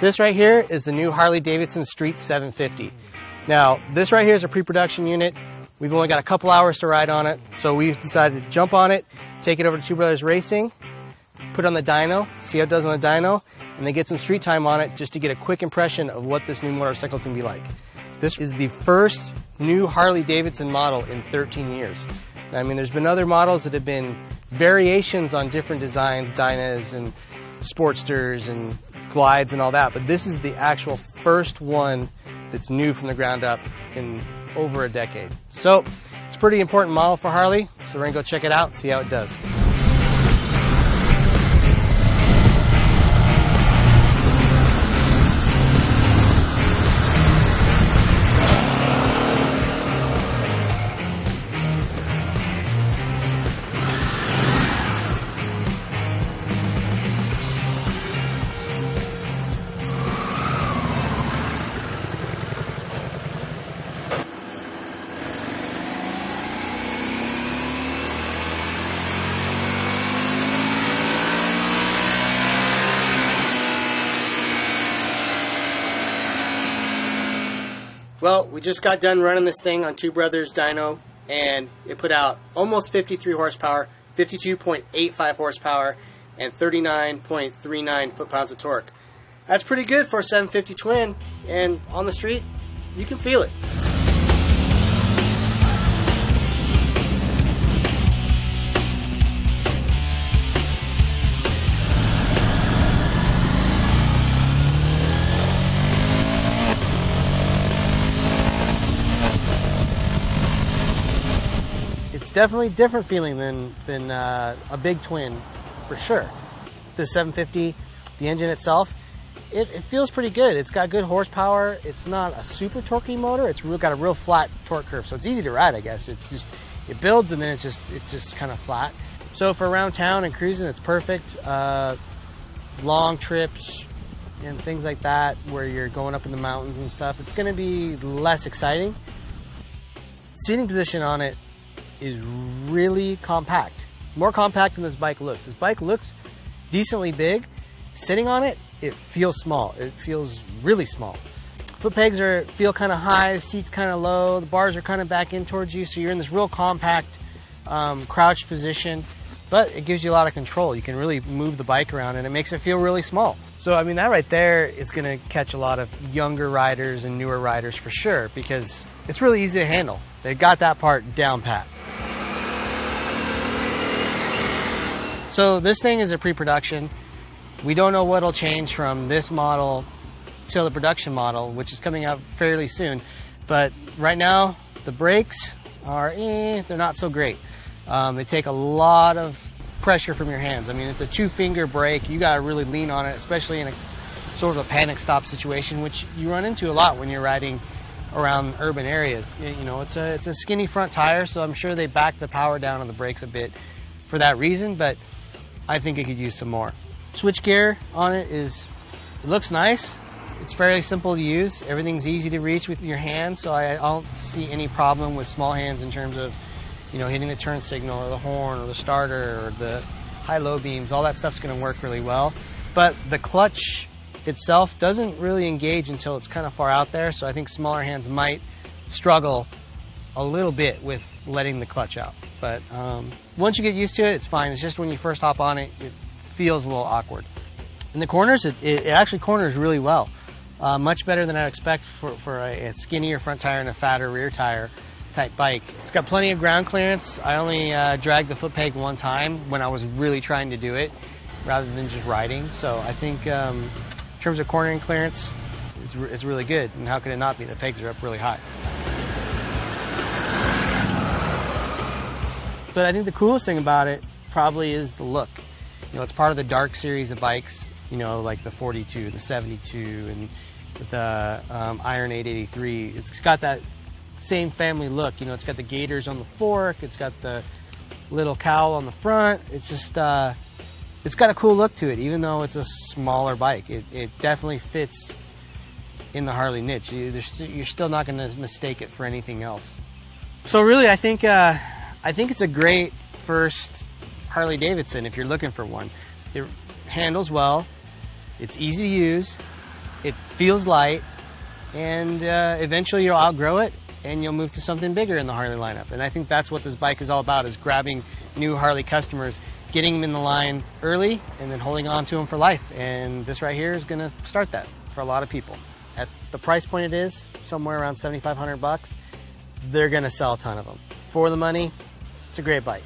This right here is the new Harley-Davidson Street 750. Now, this right here is a pre-production unit. We've only got a couple hours to ride on it, so we've decided to jump on it, take it over to Two Brothers Racing, put it on the dyno, see how it does on the dyno, and then get some street time on it just to get a quick impression of what this new motorcycle is going to be like. This is the first new Harley-Davidson model in 13 years. I mean, there's been other models that have been variations on different designs, Dynas and Sportsters and Glides and all that, but this is the actual first one that's new from the ground up in over a decade. So it's a pretty important model for Harley, so we're gonna go check it out and see how it does. Well, we just got done running this thing on Two Brothers dyno, and it put out almost 53 horsepower, 52.85 horsepower, and 39.39 foot-pounds of torque. That's pretty good for a 750 twin, and on the street, you can feel it. It's definitely a different feeling than a big twin, for sure. The 750, the engine itself, it feels pretty good. It's got good horsepower. It's not a super torquey motor. It's got a real flat torque curve, so it's easy to ride, I guess. It builds and then it's just kind of flat. So for around town and cruising, it's perfect. Long trips and things like that, where you're going up in the mountains and stuff, it's going to be less exciting. Seating position on it is really compact, more compact than this bike looks. This bike looks decently big. Sitting on it, it feels small. It feels really small. Foot pegs feel kind of high, seat's kind of low, the bars are kind of back in towards you, so you're in this real compact crouched position, but it gives you a lot of control. You can really move the bike around and it makes it feel really small. So I mean, that right there is going to catch a lot of younger riders and newer riders for sure, because it's really easy to handle. They got that part down pat. So this thing is a pre-production. We don't know what'll change from this model till the production model, which is coming out fairly soon. But right now, the brakes are, they're not so great. They take a lot of pressure from your hands. I mean, it's a 2-finger brake. You gotta really lean on it, especially in a sort of a panic stop situation, which you run into a lot when you're riding around urban areas. You know, it's a skinny front tire, so I'm sure they back the power down on the brakes a bit for that reason, but I think it could use some more. Switch gear on it it looks nice. It's fairly simple to use. Everything's easy to reach with your hands, so I don't see any problem with small hands in terms of, you know, hitting the turn signal or the horn or the starter or the high-low beams. All that stuff's going to work really well. But the clutch itself doesn't really engage until it's kind of far out there, so I think smaller hands might struggle a little bit with letting the clutch out. But once you get used to it, it's fine. It's just when you first hop on it, it feels a little awkward. In the corners, it actually corners really well. Much better than I'd expect for a skinnier front tire and a fatter rear tire type bike. It's got plenty of ground clearance. I only dragged the foot peg one time when I was really trying to do it rather than just riding. So I think in terms of cornering clearance, it's really good. And how could it not be? The pegs are up really high. But I think the coolest thing about it probably is the look. You know, it's part of the dark series of bikes, you know, like the 42, the 72, and the Iron 883. It's got that same family look. You know, it's got the gaiters on the fork. It's got the little cowl on the front. It's just, it's got a cool look to it, even though it's a smaller bike. It definitely fits in the Harley niche. You're still not going to mistake it for anything else. So really, I think it's a great first Harley-Davidson if you're looking for one. It handles well, it's easy to use, it feels light, and eventually you'll outgrow it and you'll move to something bigger in the Harley lineup. And I think that's what this bike is all about, is grabbing new Harley customers, getting them in the line early, and then holding on to them for life. And this right here is going to start that for a lot of people. At the price point it is, somewhere around $7,500, they're going to sell a ton of them. For the money, it's a great bike.